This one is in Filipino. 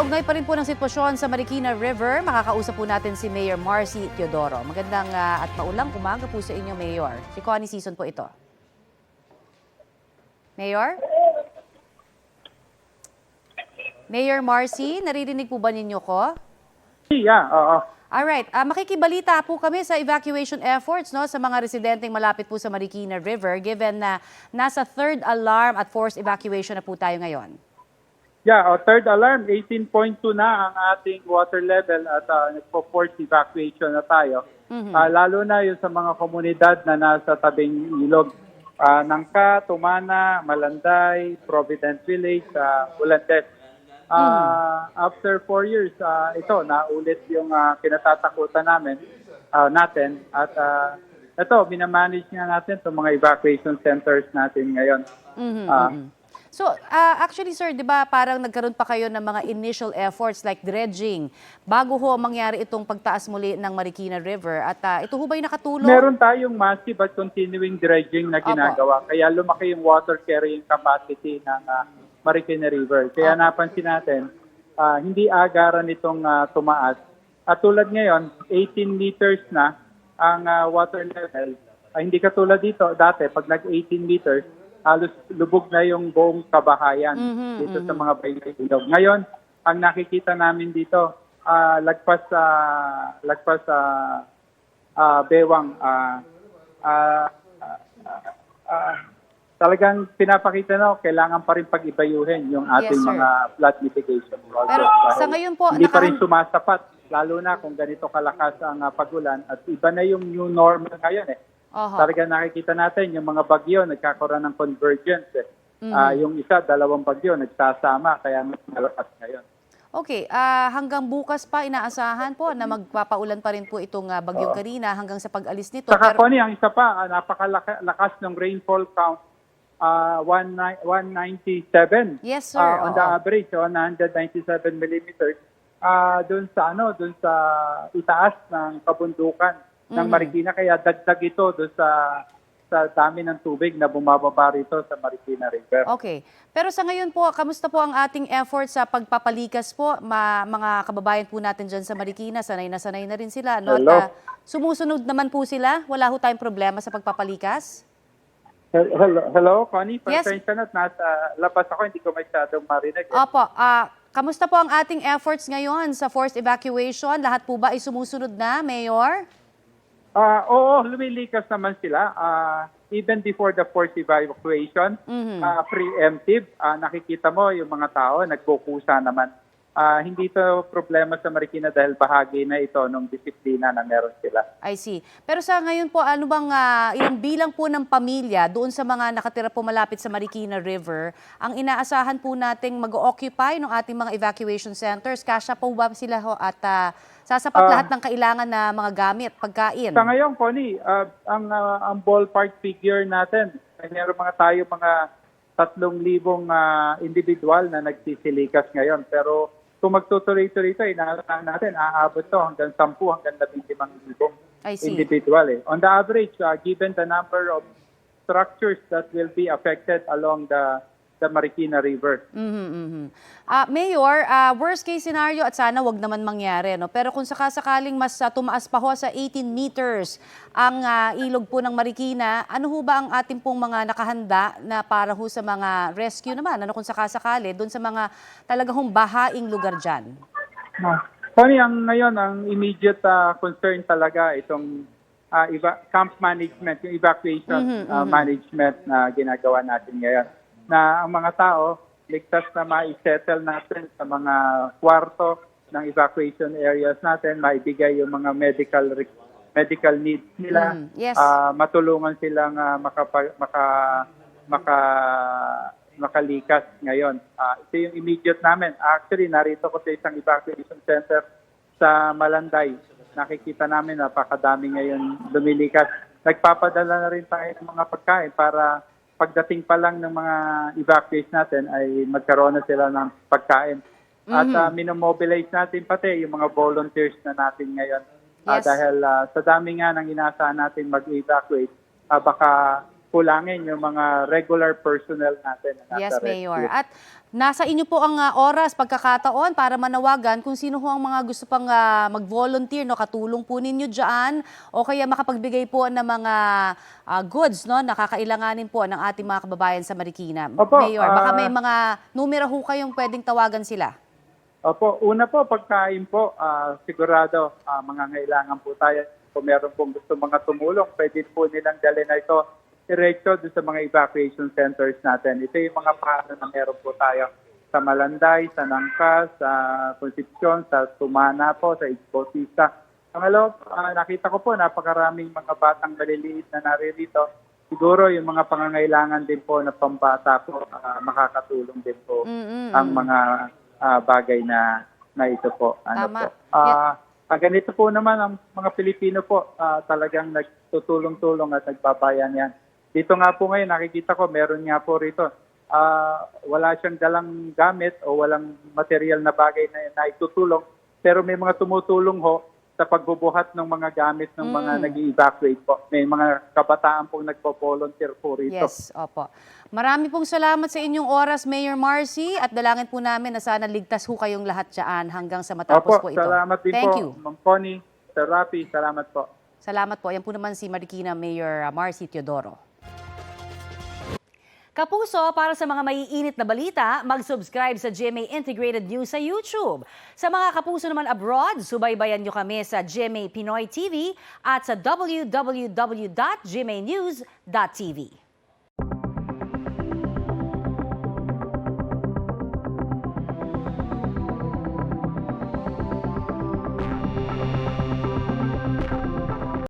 Kaugnay pa rin po ng sitwasyon sa Marikina River, makakausap po natin si Mayor Marcy Teodoro. Magandang at maulang umaga po sa inyo, Mayor. Si Connie Season po ito. Mayor? Mayor Marcy, naririnig po ba ninyo ko? Yeah, oo. Alright, makikibalita po kami sa evacuation efforts sa mga residenteng malapit po sa Marikina River given na nasa third alarm at forced evacuation na po tayo ngayon. Yeah, third alarm, 18.2 na ang ating water level at nagpo-force evacuation na tayo. Lalo na yung sa mga komunidad na nasa tabing ilog. Nangka, Tumana, Malanday, Providence Village, Bulantes. After 4 years, ito, naulit yung kinatatakutan natin. At ito, minamanage nga natin itong mga evacuation centers natin ngayon. So, actually sir, di ba parang nagkaroon pa kayo ng mga initial efforts like dredging bago ho mangyari itong pagtaas muli ng Marikina River at ito ho ba'y nakatulong? Meron tayong massive at continuing dredging na ginagawa. Kaya lumaki yung water carrying capacity ng Marikina River. Kaya napansin natin, hindi agaran itong tumaas. At tulad ngayon, 18 meters na ang water level. Hindi katulad dito, dati pag nag-18 meters, halos lubog na yung buong kabahayan dito sa mga ilog. Ngayon, ang nakikita namin dito, lagpas sa bewang, talagang pinapakita na kailangan pa rin pag-ibayuhin yung ating mga flood mitigation projects. Pero sa ngayon po, hindi pa rin sumasapat, lalo na kung ganito kalakas ang pagulan at iba na yung new normal ngayon Talagang nakikita natin yung mga bagyo nagkakaroon ng convergence. Yung isa, 2 bagyo nagsasama kaya mas malakas ngayon. Okay, hanggang bukas pa inaasahan po na magpapaulan pa rin po itong bagyong Karina hanggang sa pag-alis nito. Saka Connie, ang isa pa, napakalakas ng rainfall count, 197. Yes, sir. On the average, 197 millimeters. Doon sa itaas ng kabundukan ng Marikina, kaya dagdag ito doon sa dami ng tubig na bumababa rito sa Marikina River. Okay. Pero sa ngayon po, kamusta po ang ating effort sa pagpapalikas po? Mga kababayan po natin dyan sa Marikina, sanay na rin sila. No? At, sumusunod naman po sila? Wala ho tayong problema sa pagpapalikas? Hello, Connie? Yes. Pasensya na, nasa labas ako, hindi ko masyadong marinig. Opo. Kamusta po ang ating efforts ngayon sa forced evacuation? Lahat po ba ay sumusunod na, Mayor? Oo, lumilikas naman sila. Even before the forced evacuation, preemptive, nakikita mo yung mga tao, nagkukusa naman. Hindi ito problema sa Marikina dahil bahagi na ito ng disiplina na meron sila. I see. Pero sa ngayon po, ano bang ilang bilang po ng pamilya doon sa mga nakatira po malapit sa Marikina River, ang inaasahan po nating mag-occupy ng ating mga evacuation centers? Kasya po ba sila ho at sasapat lahat ng kailangan na mga gamit, pagkain? Sa ngayon, Connie, ang ballpark figure natin, meron tayo mga 3,000 individual na nagsisilikas ngayon. Pero kung magtutuloy-tuloy ito, inaasahan natin, aabot to hanggang 10 hanggang 15,000 individual. On the average, given the number of structures that will be affected along the Marikina River. Mayor, worst case scenario at sana wag naman mangyari, no? Pero kung sakasakaling mas tumaas pa ho sa 18 meters ang ilog po ng Marikina, ano ho ba ang ating pong mga nakahanda na para ho sa mga rescue naman? Ano kung sakasakali doon sa mga talagang bahaing lugar dyan? Connie, ngayon, ang immediate concern talaga itong camp management, yung evacuation management na ginagawa natin ngayon. Na ang mga tao, ligtas na ma-settle natin sa mga kwarto ng evacuation areas natin, maibigay yung mga medical needs nila, matulungan silang makalikas ngayon. Ito yung immediate namin. Actually, narito ko sa isang evacuation center sa Malanday. Nakikita namin napakadami ngayon lumilikas. Nagpapadala na rin tayo ng mga pagkain para pagdating pa lang ng mga evacuees natin ay magkaroon na sila ng pagkain. At minomobilize natin pati yung mga volunteers na natin ngayon. Dahil sa dami nga ng inaasahan natin mag-evacuate, baka kulangin yung mga regular personnel natin na Yes, nasa Mayor. rescue. At nasa inyo po ang oras, pagkakataon para manawagan kung sino ho ang mga gusto pang mag-volunteer, no, katulong po ninyo dyan o kaya makapagbigay po ng mga goods, no, nakakailanganin po ng ating mga kababayan sa Marikina. Opo, Mayor, baka may mga numero ho kayong pwedeng tawagan sila. Opo, una po, pagkain po, sigurado mangangailangan po tayo. Kung meron pong gusto mga tumulong, pwede po nilang dalhin na ito diretso doon sa mga evacuation centers natin. Ito yung mga paano na meron po tayo sa Malanday, sa Nangkas, sa Concepcion, sa Tumana po, sa Bautista. Pangalawa, nakita ko po napakaraming mga batang maliliit na naririto. Siguro yung mga pangangailangan din po na pambata po, makakatulong din po ang mga bagay na ito po. Tama. Ganito po naman ang mga Pilipino po, talagang nagtutulong-tulong at nagbabayan yan. Dito nga po ngayon, nakikita ko, meron nga po rito, wala siyang dalang gamit o walang material na bagay na itutulong, pero may mga tumutulong ho sa pagbubuhat ng mga gamit ng mga nag-evacuate po. May mga kabataan pong nagpo-volunteer po rito. Yes, opo. Marami pong salamat sa inyong oras, Mayor Marcy, at dalangin po namin na sana ligtas ho kayong lahat dyan hanggang sa matapos po ito. Salamat din Thank po, you. Ma'am Connie, Sir Rafi, salamat po. Salamat po. Yan po naman si Marikina Mayor Marcy Teodoro. Kapuso, para sa mga maiinit na balita, mag-subscribe sa GMA Integrated News sa YouTube. Sa mga kapuso naman abroad, subaybayan nyo kami sa GMA Pinoy TV at sa www.gmanews.tv.